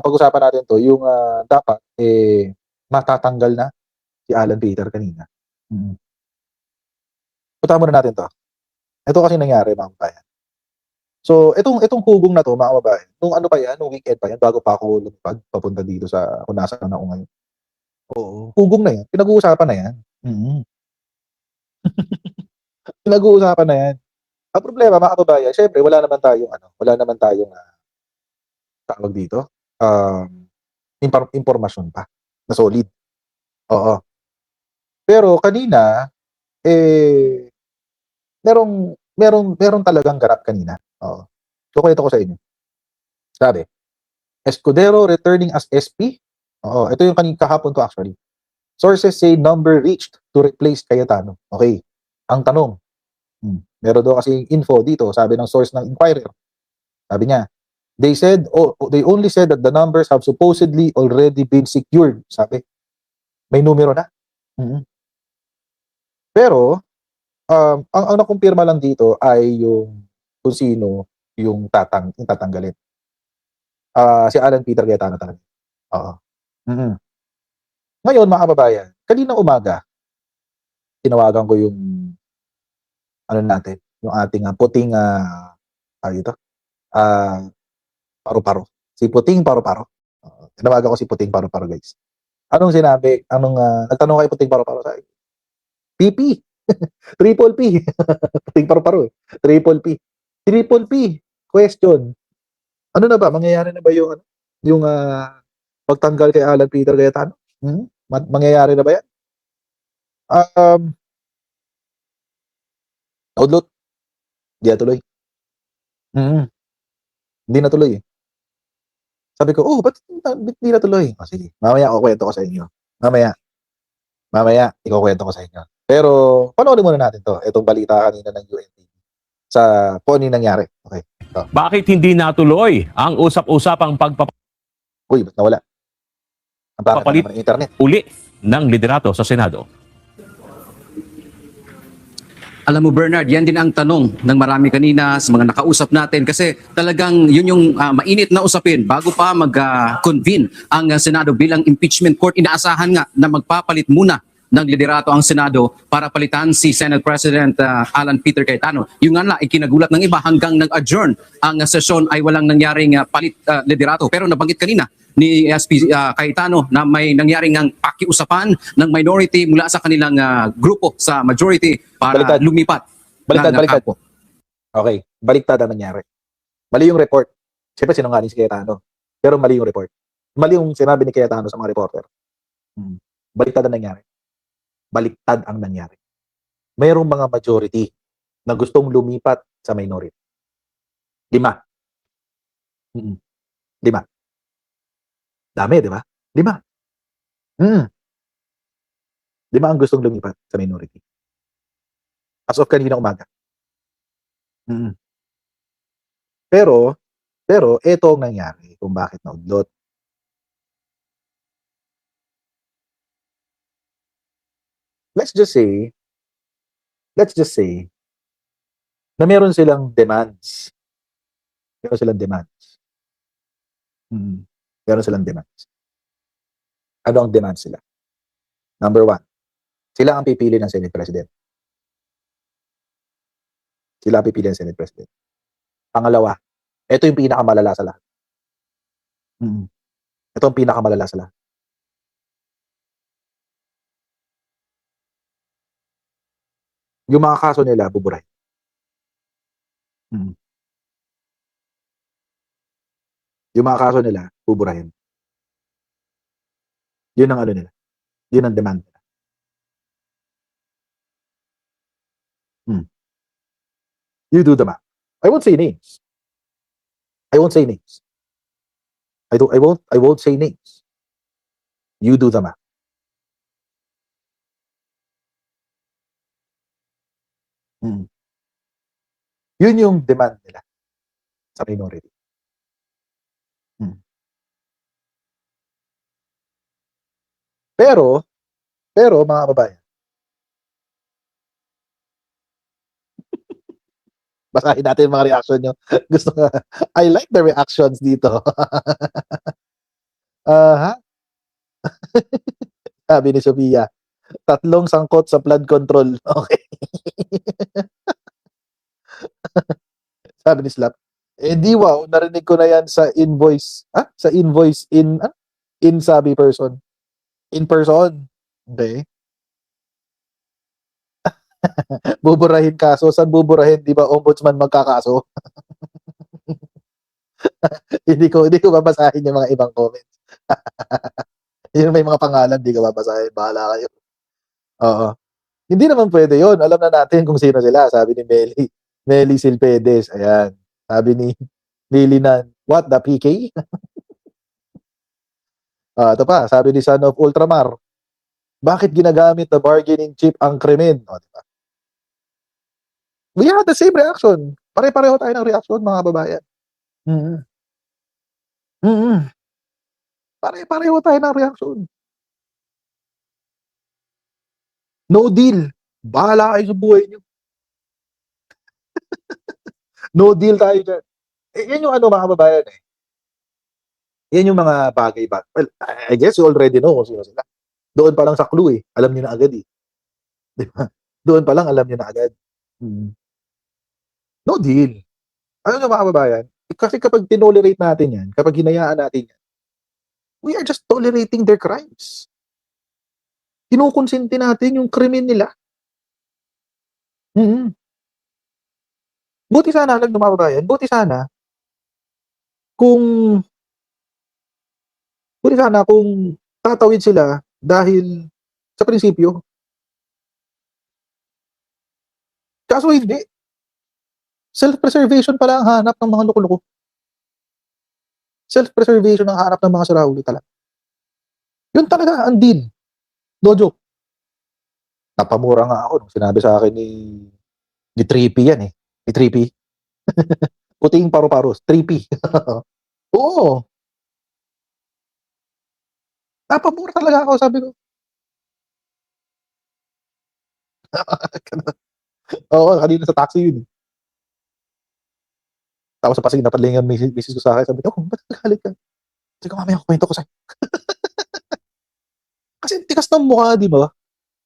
pag-usapan natin 'to yung, dapat, matatanggal na si Alan Peter kanina. Mm. Puntahan muna natin 'to. Ito kasi nangyari mga kababayan. So, itong hugong na 'to mga kababayan, nung ano pa 'yan, nung weekend pa 'yan bago pa ako lumipad papunta dito sa kung nasaan ako ngayon. Oo, hugong na 'yan, pinag-uusapan na 'yan. Mm. Pinag-uusapan na 'yan. Ang problema mga kababayan, siyempre wala naman tayong ano, wala naman tayong, tawag dito, impormasyon pa na solid, oo. Pero kanina, eh, merong talagang ganap kanina, oo. Kukuwento ko sa inyo. Sabi, Escudero returning as SP, oo, ito yung kahapon 'to actually. Sources say number reached to replace Cayetano. Okey, ang tanong, meron daw kasing info dito, sabi ng source ng Inquirer. Sabi niya, they only said that the numbers have supposedly already been secured, sabi. May numero na. Mm. Pero, ang nakumpirma lang dito ay yung kung sino yung tatanggalin. Si Alan Peter Cayetano talaga, oo. Mm. Ngayon mga kababayan, kaninang umaga, tinawagan ko yung ano natin, yung ating, puting, tawag dito, ah, paru-paro. Si Puting Paru-Paro, oo. Tinawagan ko si Puting Paru-Paro, guys. Anong sinabi, nagtanong kay Puting Paru-Paro, sabi, PP, triple P, Puting Paru-Paro, triple P. Triple P, question, ano na ba, mangyayari na ba yung ano, yung, pagtanggal kay Alan Peter Cayetano? Mangyayari na ba yan? Naudlot, di natuloy. Hindi natuloy, eh. Sabi ko, "Oh, ba't di natuloy?" "Oh, sige, mamaya kukuwento ko sa inyo. Mamaya ikukuwento ko sa inyo." Pero panoorin muna natin 'to, itong balita kanina ng UNTV sa kung ano yung nangyari. Okay, ito. Bakit hindi natuloy ang usap-usapang Uy, ba't nawala? Ang pangit na pagpapalit naman ng internet. uli ng liderato sa Senado? Alam mo Bernard, yan din ang tanong ng marami kanina sa mga nakausap natin kasi talagang yun yung mainit na usapin bago pa mag-convene ang Senado bilang impeachment court. Inaasahan nga na magpapalit muna ng liderato ang Senado para palitan si Senate President Alan Peter Cayetano. Yung nga ikinagulat ng iba hanggang nag-adjourn ang sesyon ay walang nangyaring palit liderato. Pero nabanggit kanina ni SP Cayetano na may nangyaring ang pakiusapan ng minority mula sa kanilang grupo sa majority para lumipat. Baliktad. Okay, baliktad ang nangyari. Mali yung report. Siyempre sinungaling si Cayetano. Pero mali yung report. Mali yung sinabi ni Cayetano sa mga reporter. Baliktad ang nangyari. Baliktad ang nangyari. Mayroong mga majority na gustong lumipat sa minority. 5. 5. Dami, di ba? 5. 5 ang gustong lumipat sa minority. As of kanina umaga. Pero ito ang nangyari kung bakit naudlot. Let's just say na meron silang demands. Meron silang demands. Ano ang demands nila? Number 1, sila ang pipili ng Senate President. Pangalawa, ito yung pinakamalala sa lahat. Ito ang pinakamalala sa lahat. Yung mga kaso nila, buburahin. Yung mga kaso nila, buburahin. Yun ang ano nila. Yun ang demand nila. You do the math. I won't say names. I won't say names. You do the math. Yun yung demand nila sa minority. Pero mga kababayan, basahin natin yung mga reaction nyo. I like the reactions dito. Ha? Sabi ni Sophia, 3 sangkot sa flood control. Okay. Sabi ni Slap, eh di wow, narinig ko na yan sa invoice. Sa invoice in sabi person. In person. Okay. Buburahin kaso. Saan buburahin? Di ba ombudsman magkakaso? hindi ko babasahin yung mga ibang comments. Yung may mga pangalan, hindi ko babasahin. Bahala kayo. Oo. Hindi naman pwede yon. Alam na natin kung sino sila. Sabi ni Meli Silpedes. Ayan. Sabi ni Lilinan, what, the PK? Ito pa, sabi ni Son of Ultramar, bakit ginagamit na bargaining chip ang krimen? Diba? We had the same reaction. Pare-pareho tayo ng reaction, mga babayan. Mm-hmm. Mm-hmm. Pare-pareho tayo ng reaction. No deal. Bahala kayo sa buhay nyo. No deal tayo dyan. Yan yung mga babayan eh. Yan yung mga bagay ba. Well, I guess you already know kung sino sila. Doon pa lang sa clue eh. Alam niyo na agad eh. Diba? Doon pa lang alam niyo na agad. No deal. Ano yung mga kababayan? Kasi kapag tinolerate natin yan, kapag hinayaan natin yan, we are just tolerating their crimes. Kinukonsinti natin yung krimen nila. Buti sana lang mga kababayan, buti sana kung tatawid sila dahil sa prinsipyo. Kaso hindi. Self-preservation pala ang hanap ng mga loko-loko. Self-preservation ang hanap ng mga saraulo talaga. Yun talaga ang deal. No joke. Napamura nga ako nung sinabi sa akin ni Trippy yan eh. Ni Trippy. Puting paru-paros. Trippy. Oo. Napamura talaga ako, sabi ko. Oo, kanina sa taxi yun. Tapos sa Pasig, napadlingan misis ko sa akin. Sabi ko, ba't nagalit ka? Kasi ko, mamaya kwento ko sa'yo. Kasi tigas ng mukha, di ba?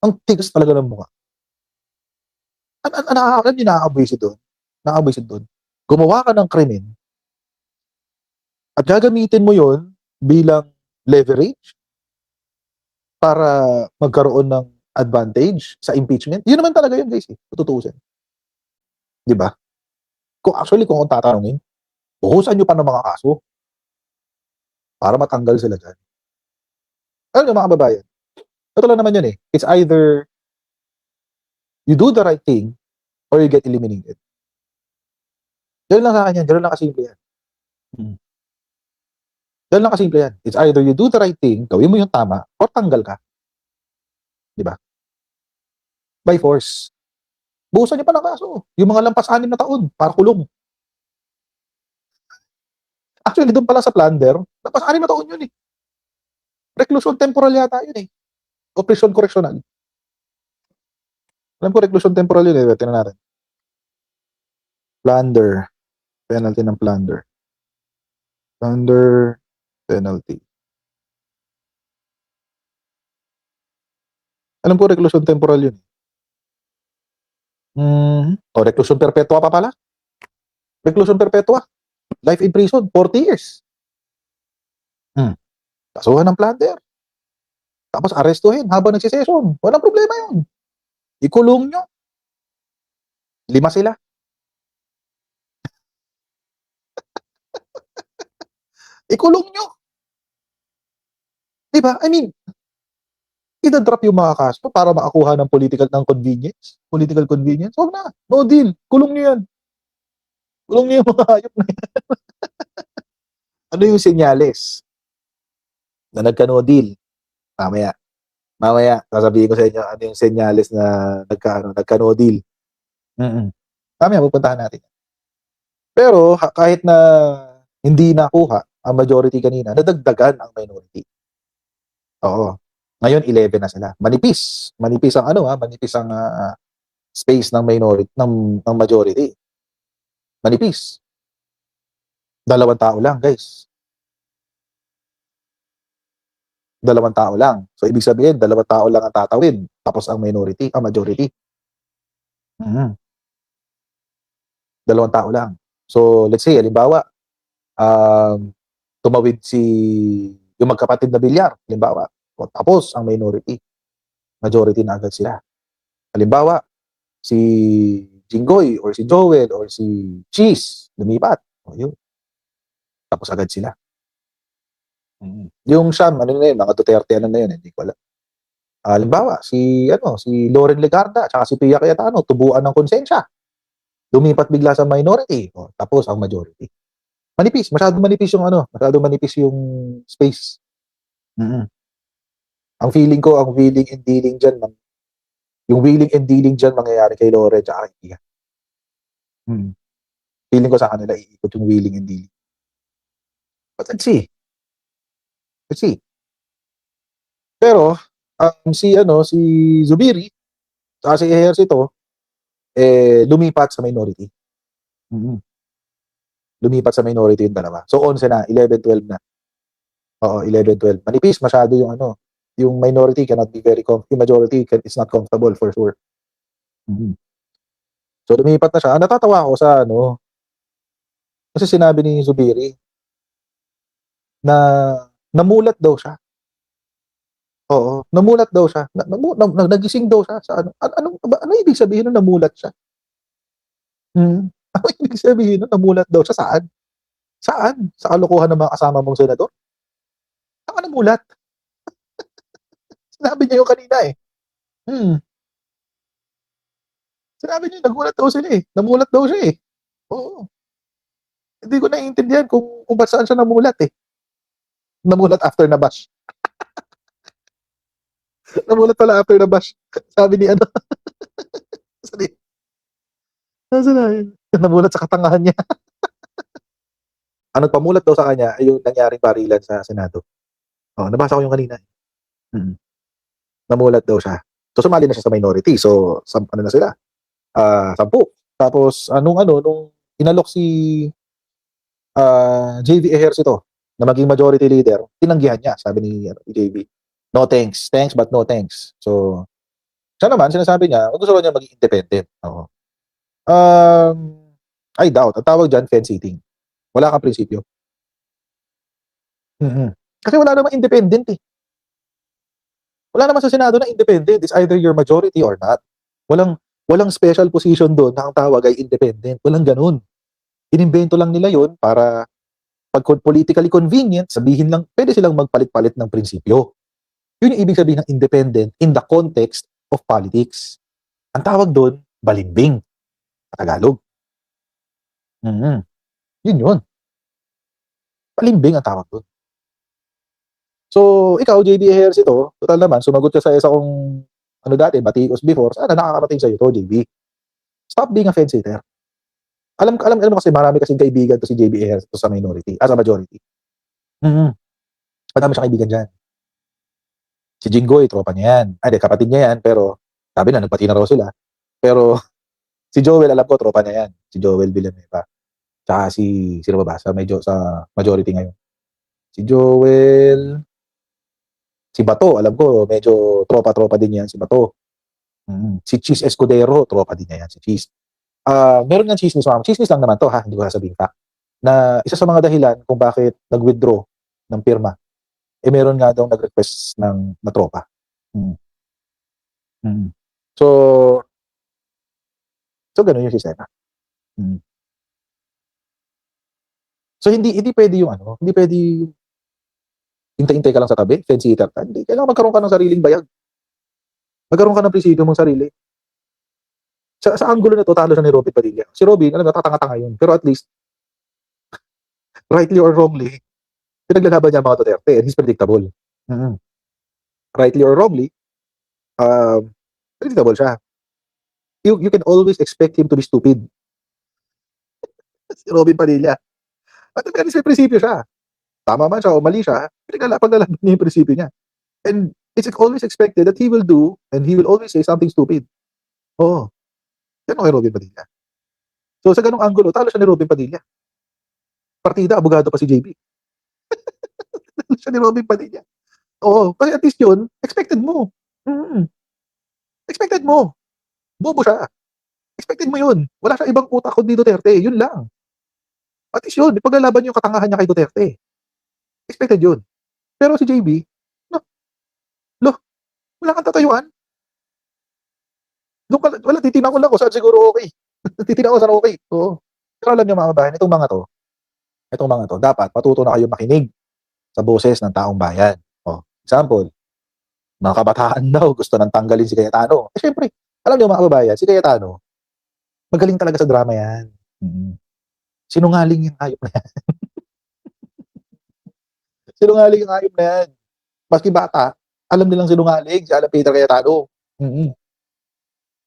Ang tigas talaga ng mukha. Alam niyo, nakaka-abwisit doon. Nakaka-abwisit doon. Gumawa ka ng krimen at gagamitin mo yon bilang leverage para magkaroon ng advantage sa impeachment. Yun naman talaga yun, guys. Tutuusin. Di ba? Kung tatanungin, buhusan nyo pa ng mga kaso para matanggal sila dyan. Ano yung mga kababayan? Ito lang naman yun eh. It's either you do the right thing or you get eliminated. Ganun lang sa akin yan. Ganun lang kasimple yan. Ganun lang kasimple yan. It's either you do the right thing, gawin mo yung tama, or tanggal ka. Di ba? By force. Buhusan niyo pa ng kaso. Yung mga lampas 6 na taon, para kulong. Actually, doon pala sa plunder, lampas 6 na taon yun eh. Reclusion temporal yata yun eh. O prison correctional. Alam ko reclusion temporal yun eh. Tingnan natin. Plunder. Penalty ng plunder. Plunder penalty. Alam ko reclusion temporal yun. O reclusion perpetua pa pala. Reclusion perpetua. Life in prison, 40 years. Kasuhan ng plunder. Tapos arestuhin habang nagsisession. Walang problema yun. Ikulong nyo. 5 sila. Ikulong nyo. Diba? I mean, idadrop yung mga kaso para makakuha ng political convenience. Political convenience. Huwag na. No deal. Kulong nyo yan. Kulong nyo yung mga hayop na yan. Ano yung senyales na nagka-no deal? Mamaya, sasabihin ko sa inyo ano yung senyales na nagka-no deal. Mamaya, pupuntahan natin. Pero, kahit na hindi nakuha ang majority kanina, nadagdagan ang minority. Oo. Ngayon, 11 na sila. Manipis. Manipis ang manipis ang space ng minority, ng majority. Manipis. 2 tao lang, guys. dalawang tao lang. So, ibig sabihin, dalawang tao lang ang tatawid. Tapos ang majority. Mhm. Dalawang tao lang. So, let's say, halimbawa, tumawid yung magkapatid na bilyar, halimbawa. O, tapos ang majority na agad sila. Halimbawa, si Jinggoy or si Joel or si Cheese, lumipat. O, yun. Tapos agad sila. Yung Siyam, ano na yun, mga Duterte, ano na yun, hindi ko alam. Halimbawa, si Loren Legarda, tsaka si Pia Cayetano, tubuan ng konsensya. Lumipat bigla sa minority. O, tapos ang majority. Masyado manipis yung space. Mm. Ang willing and dealing dyan, yung willing and dealing dyan, mangyayari kay Loren tsaka kay Pia. Feeling ko sa kanila, iikot yung willing and dealing. But let's see. Pero, si Zubiri, tsaka si Ejercito, lumipat sa minority. Lumipat sa minority yung dalawa. So, 11 na, 11-12 na. Oo, 11-12. Manipis, masyado yung minority cannot be yung majority is not comfortable for sure. So, lumipat na siya. Natatawa ako kasi sinabi ni Zubiri na namulat daw siya. Oo, namulat daw siya. Nagising daw siya sa ano ibig sabihin nung namulat siya? Ano ibig sabihin nung namulat daw siya? Saan? Saan? Sa kalokohan ng mga kasama mong senador? Saan ka namulat? Sinabi niya yung kanina eh. Sinabi niya, nagulat daw sila eh. Namulat daw siya eh. Oo. Hindi ko naiintindihan kung ba't saan siya namulat eh. Namulat after na bash. Namulat pala after na bash. Sabi ni ano. Nasaan na yun? Namulat sa katangahan niya. Ang nagpamulat daw sa kanya ay yung nangyaring barilan sa Senado. Oh, nabasa ko yung kanina. Namulat daw siya. So, sumali na siya sa minority. So, ano na sila? 10. Tapos, nung inalok si JV Ejercito na maging majority leader, tinanggihan niya, sabi ni JV. No thanks. Thanks but no thanks. So, siya naman, sinasabi niya, gusto niya maging independent. Oo. I doubt. Ang tawag dyan, fence sitting. Wala kang prinsipyo. Kasi wala namang independent eh. Wala naman sa Senado na independent. It's either you're majority or not. Walang special position doon na ang tawag ay independent. Walang ganun. Inimbento lang nila yun para pag politically convenient, sabihin lang, pwede silang magpalit-palit ng prinsipyo. Yun yung ibig sabihin ng independent in the context of politics. Ang tawag doon, balimbing. Sa Tagalog. Yun. Balimbing ang tawag doon. So, ikaw, JB Ejercito, total naman, sumagot ka sa isa kong dati, batikos before, sana nakakarating sa'yo to, JB. Stop being a fence sitter. Alam mo kasi marami kasing kaibigan to si JB Ejercito sa minority, sa majority. Madami siyang kaibigan dyan. Si Jinggoy, tropa niya yan. Kapatid niya yan, pero sabi na, nagpati na raw sila. Pero si Joel, alam ko, tropa niya yan. Si Joel Villanueva. Tsaka sino ba sa majority ngayon? Si Joel, si Bato, alam ko, medyo tropa-tropa din yan, si Bato. Si Cheese Escudero, tropa din niya yan, si Cheese. Meron nga chismis, ma'am. Chismis lang naman to, ha? Hindi ko sasabihin fact. Na isa sa mga dahilan kung bakit nag-withdraw ng pirma, meron nga daw nag-request ng tropa. So, ganun yung sistema. So, hindi pwede hindi pwede hintay-hintay ka lang sa tabi, fence sitter ka. Hindi, kailangan magkaroon ka ng sariling bayag. Magkaroon ka ng prinsipyo mong sarili. Sa angulo na to, talo siya ni Robin Padilla. Si Robin, alam mo, tatanga-tanga yun. Pero at least, rightly or wrongly, pinaglalaban niya mga Duterte and he's predictable. Rightly or wrongly, predictable siya. You can always expect him to be stupid. Si Robin Padilla. At at least may prinsipyo siya. Tama man siya o mali siya, paglalaban niya yung prinsipyo niya. And it's always expected that he will do and he will always say something stupid. Oo. Yan kay Robin Padilla. So sa ganung angulo, talo siya ni Robin Padilla. Partida, abogado pa si JB. Talo siya ni Robin Padilla. Oo, kasi at least yun, expected mo. Mm. Expected mo. Bobo siya. Expected mo yun. Wala siyang ibang utak kundi Duterte. Yun lang. At least yun, ipaglalaban niyo yung katangahan niya kay Duterte. Expected yun. Pero si JB, no, lo, wala kang tatayuan. Wala, titignan ko lang kung saan siguro okay. Titignan ko saan okay. Oo. Pero alam niyo mga kabayan, itong mga to, dapat matuto na kayo makinig sa boses ng taong bayan. Oh, example, mga kabataan daw gusto nang tanggalin si Cayetano. Eh syempre, alam niyo mga kababayan, si Cayetano, magaling talaga sa drama yan. Sinungaling yung hayop na yan. Sinungaling yung hayop na yan. Maski bata, alam nilang sinungaling si Alan Peter Cayetano.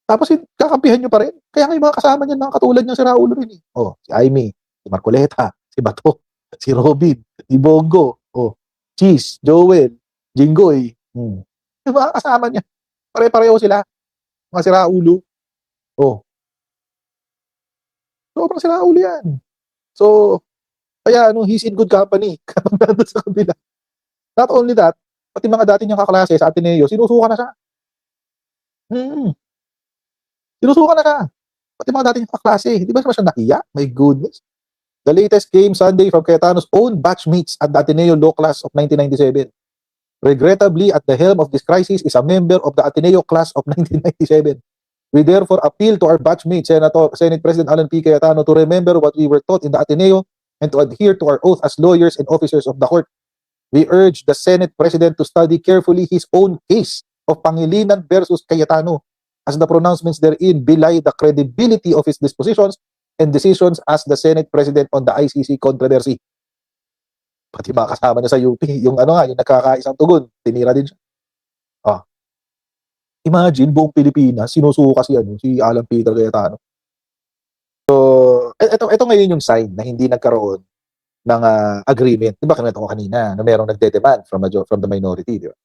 Tapos kakampihan nyo pa rin. Kaya nga yung mga kasama niyan, mga katulad niya si Raulo rin. Oh, si Aimee, si Marcoleta, si Bato, si Robin, si Bongo, oh, Cheese, Joel, Jinggoy. Yung mga kasama niya, pare-pareho sila. Mga si Raulo. Oh, sobrang si Raulo yan. So, kaya he's in good company. Kapag nandun sa kabila. Not only that, pati mga dati niyang kaklase sa Ateneo, sinusuka na siya. Sinusuka na siya. Pati mga dati niyang kaklase. Di ba siya nahiya? My goodness. The latest came Sunday from Cayetano's own batchmates at the Ateneo Law Class of 1997. Regrettably, at the helm of this crisis is a member of the Ateneo Class of 1997. We therefore appeal to our batchmate, Senate President Alan P. Cayetano, to remember what we were taught in the Ateneo and to adhere to our oath as lawyers and officers of the court. We urge the Senate President to study carefully his own case of Pangilinan versus Cayetano, as the pronouncements therein belie the credibility of his dispositions and decisions as the Senate President on the ICC controversy. Pati mga kasama niya sa UP, yung yung nagkakaisang tugon, tinira din siya. Imagine, buong Pilipinas, sinusuka si Alan Peter Cayetano. So, ito ngayon yung sign na hindi nagkaroon ng agreement. Di ba kanito ko kanina na merong nagde-demand from the minority, di ba?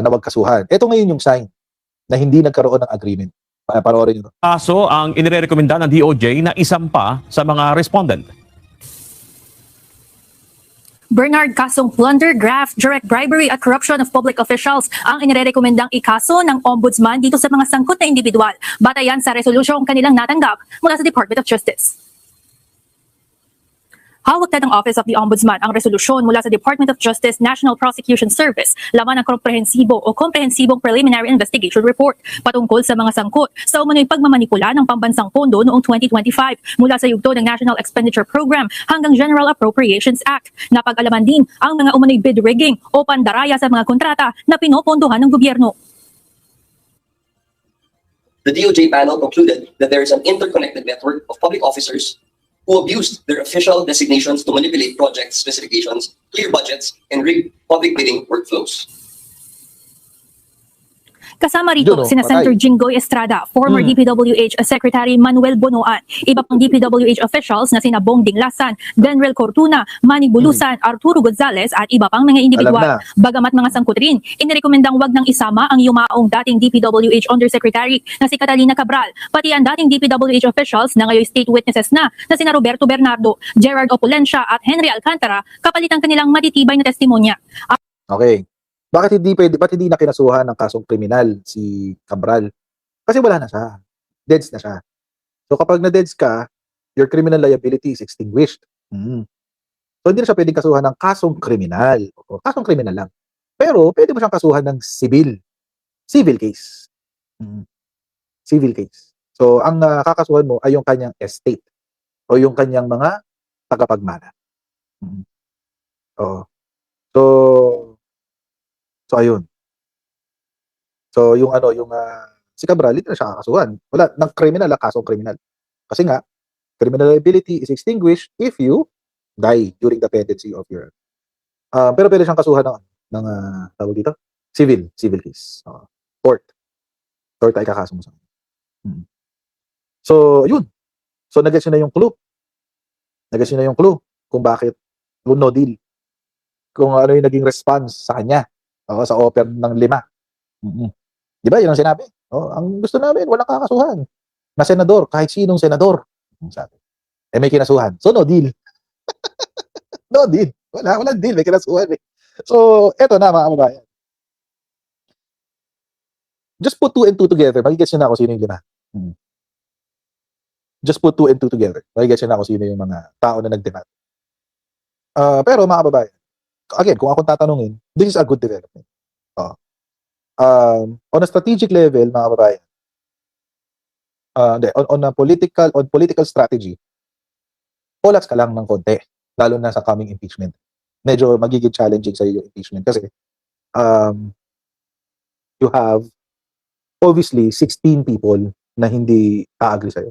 Na magkasuhan. Ito ngayon yung sign na hindi nagkaroon ng agreement. Panoorin nyo. Kaso ang inirekomenda ng DOJ na isampa sa mga respondent. Bernard, kasong plunder, graft, direct bribery at corruption of public officials ang inirekomendang ikaso ng Ombudsman dito sa mga sangkot na individual. Batayan sa resolusyong kanilang natanggap mula sa Department of Justice. Hawak na ng Office of the Ombudsman ang resolusyon mula sa Department of Justice National Prosecution Service, laman ng komprehensibong preliminary investigation report patungkol sa mga sangkot sa umano'y pagmamanipula ng pambansang pondo noong 2025 mula sa yugto ng National Expenditure Program hanggang General Appropriations Act. Napag-alaman din ang mga umano'y bid rigging o pandaraya sa mga kontrata na pinopondohan ng gobyerno. The DOJ panel concluded that there is an interconnected network of public officers who abused their official designations to manipulate project specifications, clear budgets, and rig public bidding workflows. Kasama rito Yun, sina patay. Senator Jinggoy Estrada, former DPWH Secretary Manuel Bonoan, iba pang DPWH officials na sina Bong Dinglasan, Denrel Cortuna, Manny Bulusan, Arturo Gonzales at iba pang mga individual. Alam Bagamat mga sangkot rin, inirekomendang wag nang isama ang yumaong dating DPWH Undersecretary na si Catalina Cabral, pati ang dating DPWH officials na ngayon state witnesses na sina Roberto Bernardo, Gerard Opulencia at Henry Alcantara kapalit ang kanilang matitibay na testimonya. Okay. Bakit hindi na kinasuhan ng kasong kriminal si Cabral? Kasi wala na siya. Deads na siya. So kapag na-deads ka, your criminal liability is extinguished. So hindi na siya pwedeng kasuhan ng kasong kriminal. O, kasong kriminal lang. Pero pwede mo siyang kasuhan ng civil case. Civil case. So ang kakasuhan mo ay yung kanyang estate o yung kanyang mga tagapagmana. Oo. So ayun. So yung si Cabral hindi na siya kakasuhan. Wala ng kriminal, kasong kriminal. Kasi nga criminal liability is extinguished if you die during the pendency of your pero pwede siyang kasuhan ng tawag dito, civil case. Court ay kakaso mo sa kanya. So yun. So nag-gets na yung clue kung bakit no deal. Kung ano yung naging response sa kanya. Sa offer ng 5. Di ba? Yun ang sinabi. Ang gusto namin, walang kakasuhan. Na senador, kahit sinong senador. Sabi. May kinasuhan. So, no deal. No deal. Walang deal. May kinasuhan. So, eto na mga kababayan. Just put 2 and 2 together. Magigets nyo na ako sino yung 5. Just put 2 and 2 together. Magigets nyo na ako sino yung mga tao na nagdemand. Pero mga kababayan, again, kung akong tatanungin, this is a good development. On a strategic level, mga kababayan, on political strategy, polats ka lang ng konti, lalo na sa coming impeachment. Medyo magiging challenging sa yung impeachment kasi you have obviously 16 people na hindi a-agree sa'yo.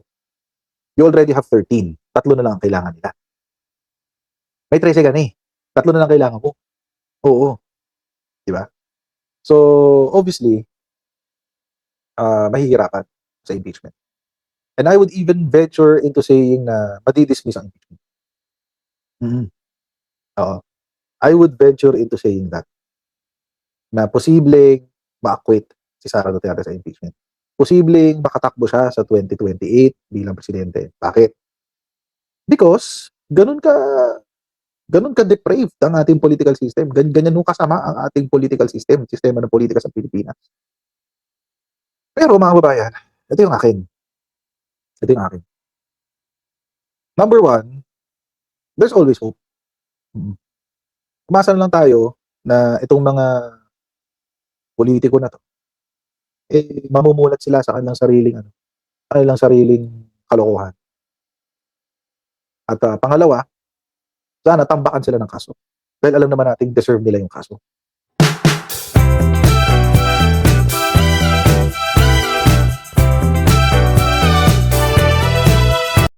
You already have 13. 3 na lang ang kailangan nila. May 13 ka na eh. 3 na lang kailangan mo. Oo. Diba? So, obviously, mahihirapan sa impeachment. And I would even venture into saying na madidismiss ang impeachment. Oo. I would venture into saying that. Na posibleng ma-acquit si Sara Duterte sa impeachment. Posibleng makatakbo siya sa 2028 bilang presidente. Bakit? Because ganun ka depraved ang ating political system. Ganyan nung kasama ang ating political system, sistema ng politika sa Pilipinas. Pero mga babayan, ito yung akin. Number 1, there's always hope. Umasa na lang tayo na itong mga politiko na to, mamumulat sila sa kanilang sariling kalokohan. At pangalawa, sana tambakan sila ng kaso. Dahil alam naman natin deserve nila yung kaso.